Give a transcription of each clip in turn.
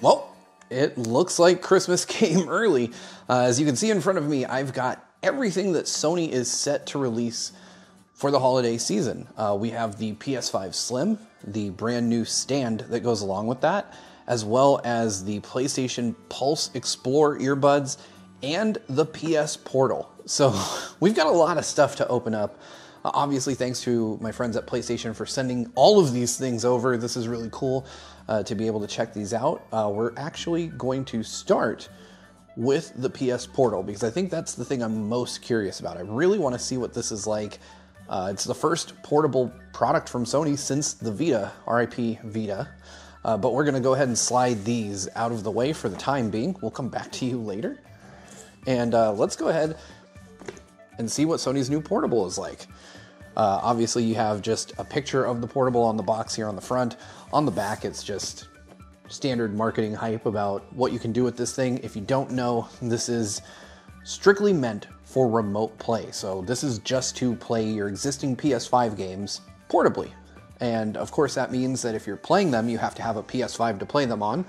Well, it looks like Christmas came early. As you can see in front of me, I've got everything that Sony is set to release for the holiday season. We have the PS5 Slim, the brand new stand that goes along with that, as well as the PlayStation Pulse Explore earbuds and the PS Portal. So we've got a lot of stuff to open up. Obviously, thanks to my friends at PlayStation for sending all of these things over. This is really cool to be able to check these out. We're actually going to start with the PS Portal because I think that's the thing I'm most curious about. I really want to see what this is like. It's the first portable product from Sony since the Vita, RIP Vita. But we're going to go ahead and slide these out of the way for the time being. We'll come back to you later. And let's go ahead and see what Sony's new portable is like. Obviously, you have just a picture of the portable on the box here on the front. On the back, it's just standard marketing hype about what you can do with this thing. If you don't know, this is strictly meant for remote play. So this is just to play your existing PS5 games portably. And of course, that means that if you're playing them, you have to have a PS5 to play them on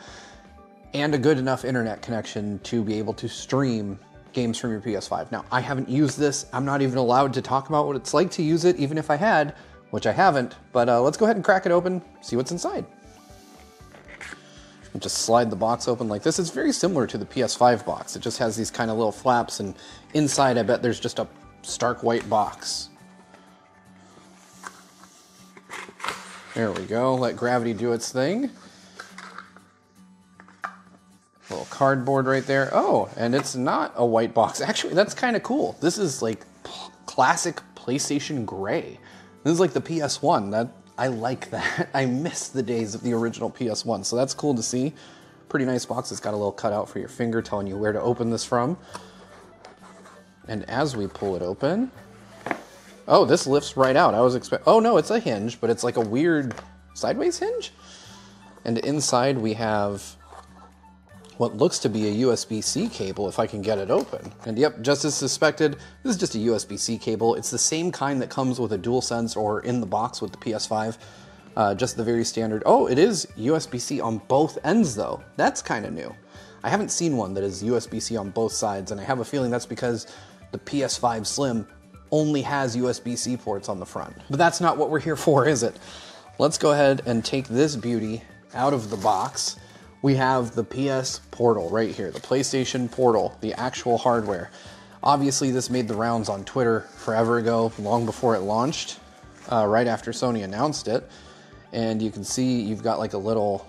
and a good enough internet connection to be able to stream games from your PS5. Now, I haven't used this. I'm not even allowed to talk about what it's like to use it, even if I had, which I haven't. But let's go ahead and crack it open, see what's inside. And just slide the box open like this. It's very similar to the PS5 box. It just has these kind of little flaps, and inside I bet there's just a stark white box. There we go. Let gravity do its thing. Little cardboard right there. Oh, and it's not a white box. Actually, that's kind of cool. This is like classic PlayStation gray. This is like the PS1. I like that. I miss the days of the original PS1, so that's cool to see. Pretty nice box. It's got a little cutout for your finger telling you where to open this from. And as we pull it open, oh, this lifts right out. Oh no, it's a hinge, but it's like a weird sideways hinge. And inside we have what looks to be a USB-C cable, if I can get it open. And yep, just as suspected, this is just a USB-C cable. It's the same kind that comes with a DualSense or in the box with the PS5, just the very standard. Oh, it is USB-C on both ends though. That's kind of new. I haven't seen one that is USB-C on both sides, and I have a feeling that's because the PS5 Slim only has USB-C ports on the front. But that's not what we're here for, is it? Let's go ahead and take this beauty out of the box. We have the PS Portal right here, the PlayStation Portal, the actual hardware. Obviously, this made the rounds on Twitter forever ago, long before it launched, right after Sony announced it. And you can see you've got like a little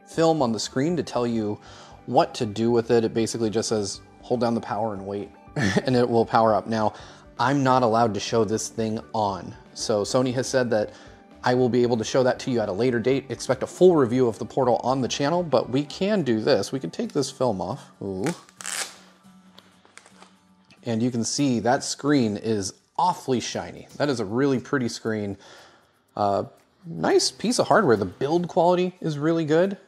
film on the screen to tell you what to do with it. It basically just says, hold down the power and wait, and it will power up. Now, I'm not allowed to show this thing on. So Sony has said that I will be able to show that to you at a later date. Expect a full review of the Portal on the channel, but we can do this. We can take this film off. Ooh. And you can see that screen is awfully shiny. That is a really pretty screen. Nice piece of hardware. The build quality is really good.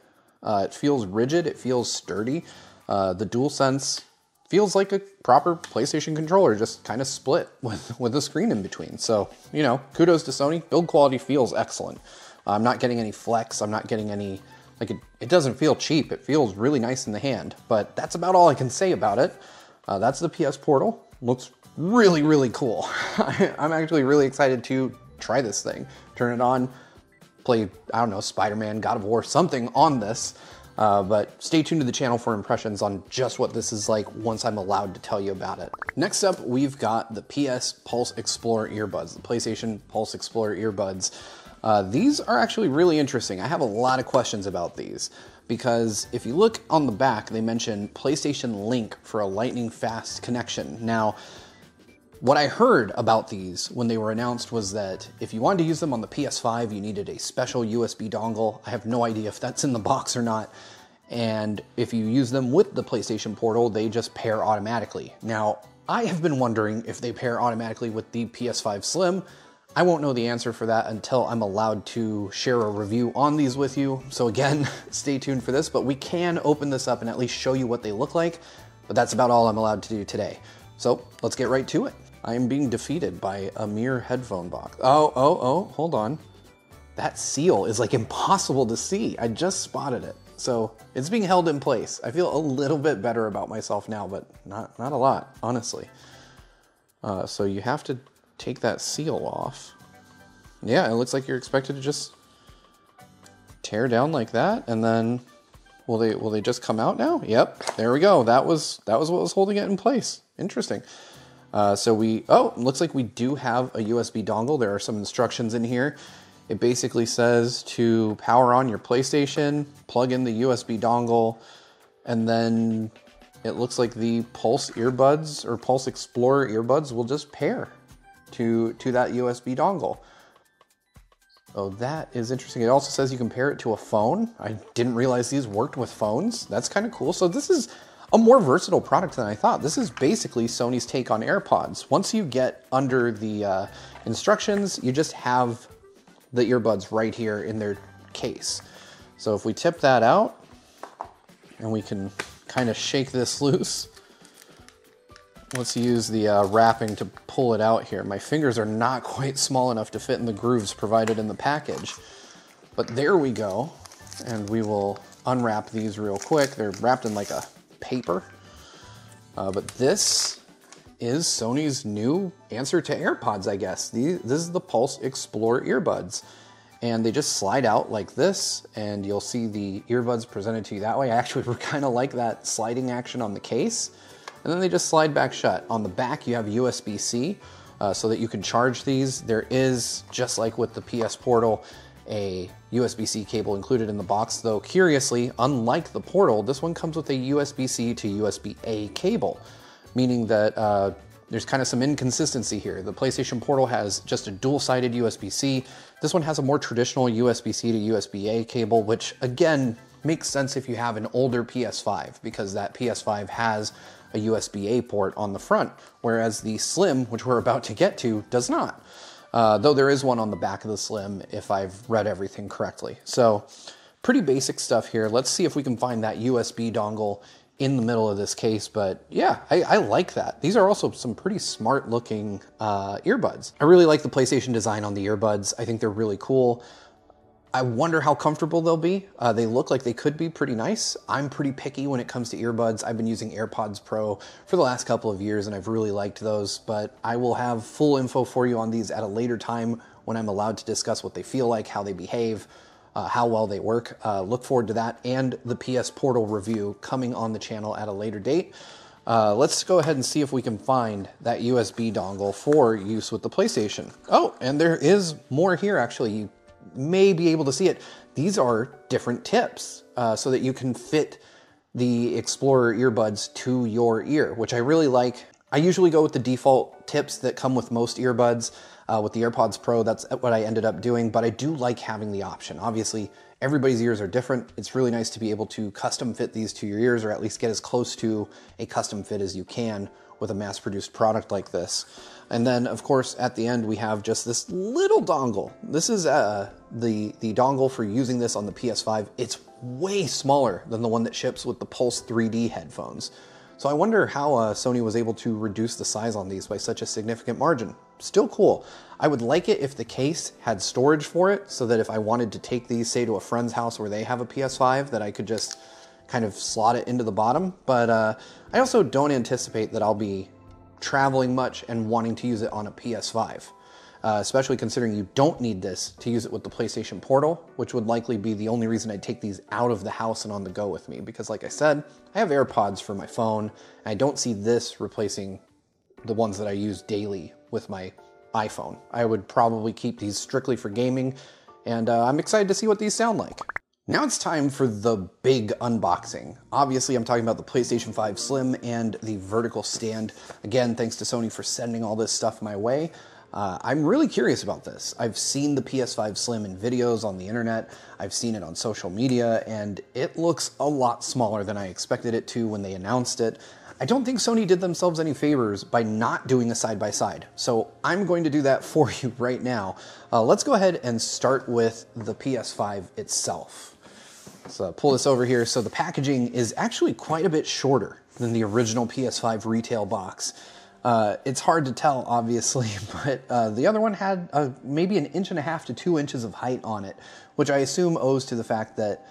It feels rigid. It feels sturdy. The DualSense feels like a proper PlayStation controller, just kind of split with a screen in between. So, you know, kudos to Sony. Build quality feels excellent. I'm not getting any flex. I'm not getting any, like, it doesn't feel cheap. It feels really nice in the hand, but that's about all I can say about it. That's the PS Portal. Looks really, really cool. I'm actually really excited to try this thing. Turn it on, play, I don't know, Spider-Man, God of War, something on this. But stay tuned to the channel for impressions on just what this is like once I'm allowed to tell you about it. Next up, we've got the PS Pulse Explore earbuds, the PlayStation Pulse Explore earbuds. These are actually really interesting. I have a lot of questions about these because if you look on the back, they mention PlayStation Link for a lightning fast connection. Now, what I heard about these when they were announced was that if you wanted to use them on the PS5, you needed a special USB dongle. I have no idea if that's in the box or not. And if you use them with the PlayStation Portal, they just pair automatically. Now, I have been wondering if they pair automatically with the PS5 Slim. I won't know the answer for that until I'm allowed to share a review on these with you. So again, stay tuned for this, but we can open this up and at least show you what they look like. But that's about all I'm allowed to do today. So let's get right to it. I am being defeated by a mere headphone box. Oh, hold on. That seal is like impossible to see. I just spotted it. So it's being held in place. I feel a little bit better about myself now, but not a lot, honestly. So you have to take that seal off. Yeah, it looks like you're expected to just tear down like that, and then will they just come out now? Yep, there we go. That was what was holding it in place. Interesting. Looks like we do have a USB dongle. There are some instructions in here. It basically says to power on your PlayStation, plug in the USB dongle, and then it looks like the Pulse earbuds or Pulse Explorer earbuds will just pair to that USB dongle. Oh, that is interesting. It also says you can pair it to a phone. I didn't realize these worked with phones. That's kind of cool. So this is a more versatile product than I thought. This is basically Sony's take on AirPods. Once you get under the instructions, you just have the earbuds right here in their case. So if we tip that out and we can kind of shake this loose, let's use the wrapping to pull it out here. My fingers are not quite small enough to fit in the grooves provided in the package, but there we go. And we will unwrap these real quick. They're wrapped in like a paper, but this is Sony's new answer to AirPods, I guess. This is the Pulse Explorer earbuds, and they just slide out like this, and you'll see the earbuds presented to you that way. I actually kind of like that sliding action on the case, and then they just slide back shut. On the back, you have USB-C, so that you can charge these. There is, just like with the PS Portal, a USB-C cable included in the box, though curiously, unlike the Portal, this one comes with a USB-C to USB-A cable, meaning that there's kind of some inconsistency here. The PlayStation Portal has just a dual-sided USB-C. This one has a more traditional USB-C to USB-A cable, which again makes sense if you have an older PS5, because that PS5 has a USB-A port on the front, whereas the Slim, which we're about to get to, does not. Though there is one on the back of the Slim, if I've read everything correctly. So pretty basic stuff here. Let's see if we can find that USB dongle in the middle of this case, but yeah, I like that. These are also some pretty smart looking earbuds. I really like the PlayStation design on the earbuds. I think they're really cool. I wonder how comfortable they'll be. They look like they could be pretty nice. I'm pretty picky when it comes to earbuds. I've been using AirPods Pro for the last couple of years and I've really liked those, but I will have full info for you on these at a later time when I'm allowed to discuss what they feel like, how they behave, how well they work. Look forward to that and the PS Portal review coming on the channel at a later date. Let's go ahead and see if we can find that USB dongle for use with the PlayStation. Oh, and there is more here actually. You may be able to see it. These are different tips so that you can fit the Explorer earbuds to your ear, which I really like. I usually go with the default tips that come with most earbuds. With the AirPods Pro, that's what I ended up doing, but I do like having the option. Obviously, everybody's ears are different. It's really nice to be able to custom fit these to your ears, or at least get as close to a custom fit as you can with a mass-produced product like this. And then, of course, at the end, we have just this little dongle. This is the dongle for using this on the PS5. It's way smaller than the one that ships with the Pulse 3D headphones. So I wonder how Sony was able to reduce the size on these by such a significant margin. Still cool. I would like it if the case had storage for it, so that if I wanted to take these, say, to a friend's house where they have a PS5, that I could just kind of slot it into the bottom. But I also don't anticipate that I'll be traveling much and wanting to use it on a PS5. Especially considering you don't need this to use it with the PlayStation Portal, which would likely be the only reason I'd take these out of the house and on the go with me. Because like I said, I have AirPods for my phone, and I don't see this replacing the ones that I use daily with my iPhone. I would probably keep these strictly for gaming, and I'm excited to see what these sound like. Now it's time for the big unboxing. Obviously, I'm talking about the PlayStation 5 Slim and the vertical stand. Again, thanks to Sony for sending all this stuff my way. I'm really curious about this. I've seen the PS5 Slim in videos on the internet. I've seen it on social media, and it looks a lot smaller than I expected it to when they announced it. I don't think Sony did themselves any favors by not doing a side-by-side. So I'm going to do that for you right now. Let's go ahead and start with the PS5 itself. So pull this over here. So the packaging is actually quite a bit shorter than the original PS5 retail box. It's hard to tell, obviously, but the other one had maybe 1.5 to 2 inches of height on it, which I assume owes to the fact that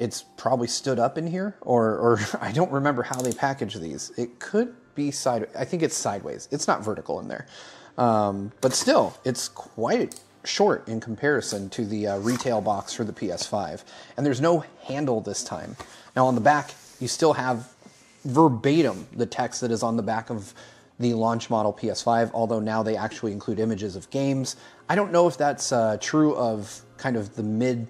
it's probably stood up in here, or I don't remember how they package these. It could be sideways. I think it's sideways. It's not vertical in there. But still, it's quite short in comparison to the retail box for the PS5. And there's no handle this time. Now on the back, you still have verbatim the text that is on the back of the launch model PS5, although now they actually include images of games. I don't know if that's true of kind of the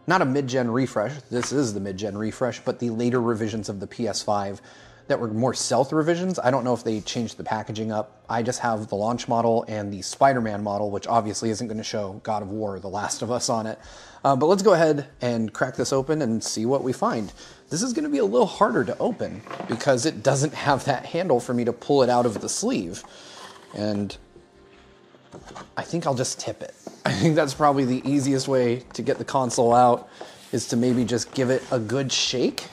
not a mid-gen refresh, this is the mid-gen refresh, but the later revisions of the PS5 that were more stealth revisions. I don't know if they changed the packaging up. I just have the launch model and the Spider-Man model, which obviously isn't going to show God of War or The Last of Us on it. But let's go ahead and crack this open and see what we find. This is going to be a little harder to open because it doesn't have that handle for me to pull it out of the sleeve. And I think I'll just tip it. I think that's probably the easiest way to get the console out, is to maybe just give it a good shake.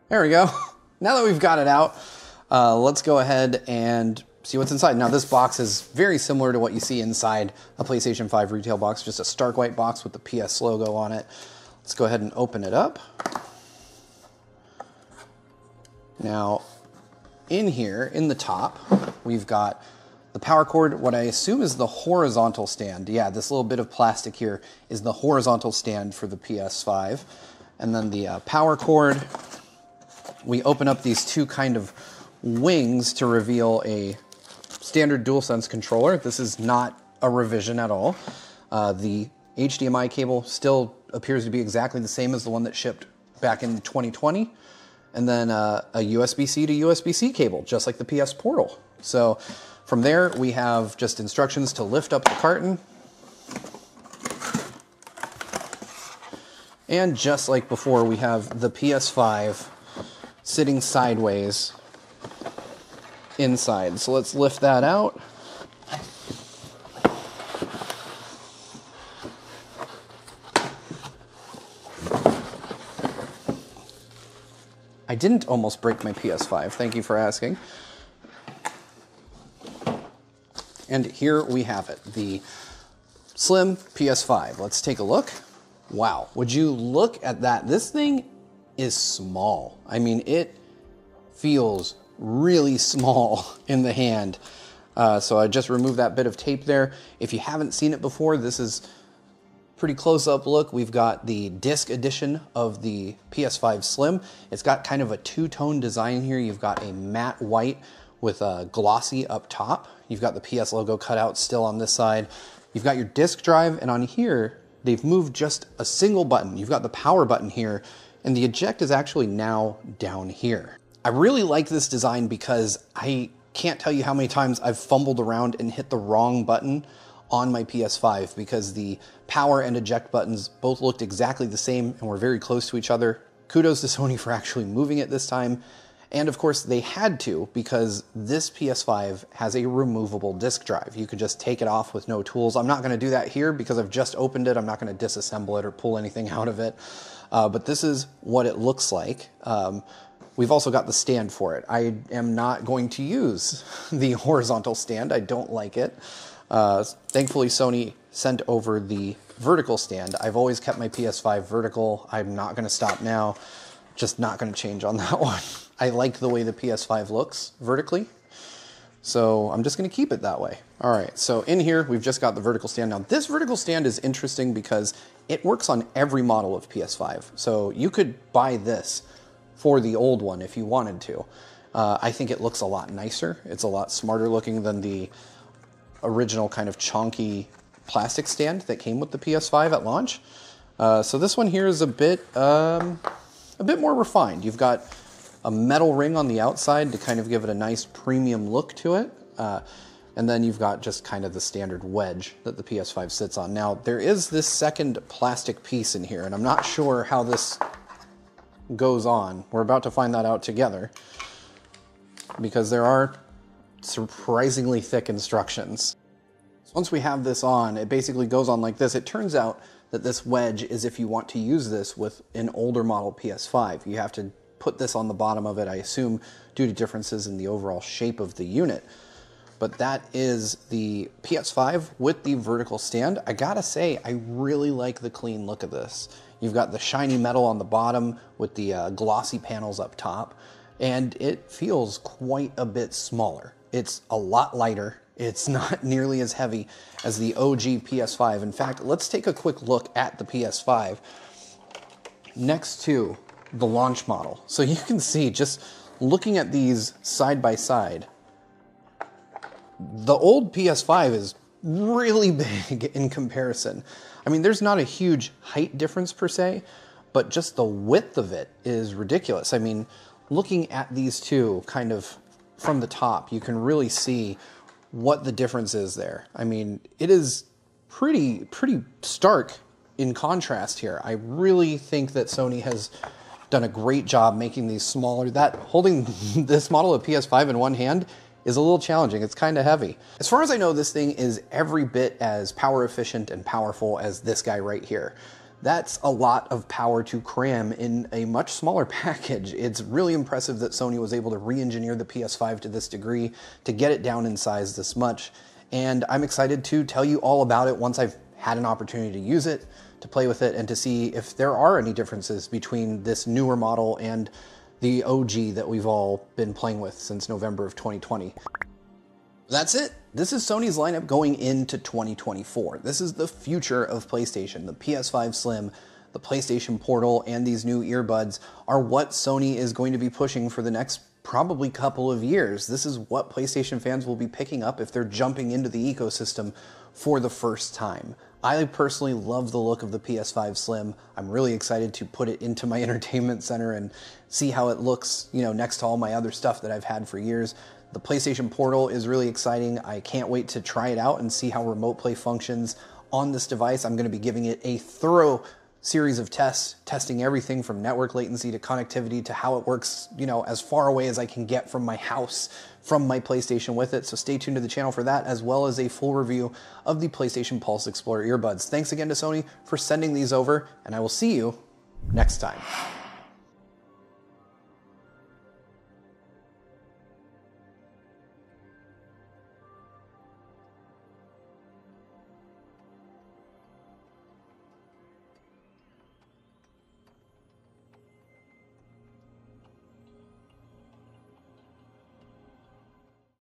There we go. Now that we've got it out, let's go ahead and see what's inside. Now this box is very similar to what you see inside a PlayStation 5 retail box, just a stark white box with the PS logo on it. Let's go ahead and open it up. Now, in here, in the top, we've got the power cord, what I assume is the horizontal stand. Yeah, this little bit of plastic here is the horizontal stand for the PS5. And then the power cord. We open up these two kind of wings to reveal a standard DualSense controller. This is not a revision at all. The HDMI cable still appears to be exactly the same as the one that shipped back in 2020. And then a USB-C to USB-C cable, just like the PS Portal. So from there, we have just instructions to lift up the carton. And just like before, we have the PS5 sitting sideways inside. So let's lift that out. I didn't almost break my PS5. Thank you for asking. And here we have it, the Slim PS5. Let's take a look. Wow, would you look at that? This thing is small. I mean, it feels really small in the hand. So I just removed that bit of tape there. If you haven't seen it before, this is pretty close-up look. We've got the disc edition of the PS5 Slim. It's got kind of a two-tone design here. You've got a matte white with a glossy up top. You've got the PS logo cut out still on this side. You've got your disc drive, and on here, they've moved just a single button. You've got the power button here, and the eject is actually now down here. I really like this design because I can't tell you how many times I've fumbled around and hit the wrong button on my PS5 because the power and eject buttons both looked exactly the same and were very close to each other. Kudos to Sony for actually moving it this time. And of course they had to, because this PS5 has a removable disk drive. You could just take it off with no tools. I'm not going to do that here because I've just opened it. I'm not going to disassemble it or pull anything out of it. But this is what it looks like. We've also got the stand for it. I am not going to use the horizontal stand. I don't like it. Thankfully, Sony sent over the vertical stand. I've always kept my PS5 vertical. I'm not going to stop now. Just not going to change on that one. I like the way the PS5 looks vertically, so I'm just going to keep it that way. All right, so in here, we've just got the vertical stand. Now, this vertical stand is interesting because it works on every model of PS5. So you could buy this for the old one if you wanted to. I think it looks a lot nicer. It's a lot smarter looking than the original kind of chonky plastic stand that came with the PS5 at launch. So this one here is a bit more refined. You've got a metal ring on the outside to kind of give it a nice premium look to it. And then you've got just kind of the standard wedge that the PS5 sits on. Now, there is this second plastic piece in here, and I'm not sure how this goes on. We're about to find that out together, because there are surprisingly thick instructions. So once we have this on, it basically goes on like this. It turns out that this wedge is if you want to use this with an older model PS5. You have to put this on the bottom of it, I assume, due to differences in the overall shape of the unit. but that is the PS5 with the vertical stand. I gotta say, I really like the clean look of this. You've got the shiny metal on the bottom with the glossy panels up top, and it feels quite a bit smaller. It's a lot lighter. It's not nearly as heavy as the OG PS5. In fact, let's take a quick look at the PS5 next to the launch model. So you can see, just looking at these side by side, the old PS5 is really big in comparison. I mean, there's not a huge height difference per se, but just the width of it is ridiculous. I mean, looking at these two kind of from the top, you can really see what the difference is there. I mean, it is pretty stark in contrast here. I really think that Sony has done a great job making these smaller. That holding this model of PS5 in one hand is a little challenging. It's kind of heavy. As far as I know, this thing is every bit as power efficient and powerful as this guy right here. That's a lot of power to cram in a much smaller package. It's really impressive that Sony was able to re-engineer the PS5 to this degree to get it down in size this much. And I'm excited to tell you all about it once I've had an opportunity to use it, to play with it, and to see if there are any differences between this newer model and the OG that we've all been playing with since November of 2020. That's it. This is Sony's lineup going into 2024. This is the future of PlayStation. The PS5 Slim, the PlayStation Portal, and these new earbuds are what Sony is going to be pushing for the next probably couple of years. This is what PlayStation fans will be picking up if they're jumping into the ecosystem for the first time. I personally love the look of the PS5 Slim. I'm really excited to put it into my entertainment center and see how it looks, you know, next to all my other stuff that I've had for years. The PlayStation Portal is really exciting. I can't wait to try it out and see how remote play functions on this device. I'm going to be giving it a thorough series of tests, testing everything from network latency to connectivity to how it works, you know, as far away as I can get from my house, from my PlayStation with it. So stay tuned to the channel for that, as well as a full review of the PlayStation Pulse Explorer earbuds. Thanks again to Sony for sending these over, and I will see you next time.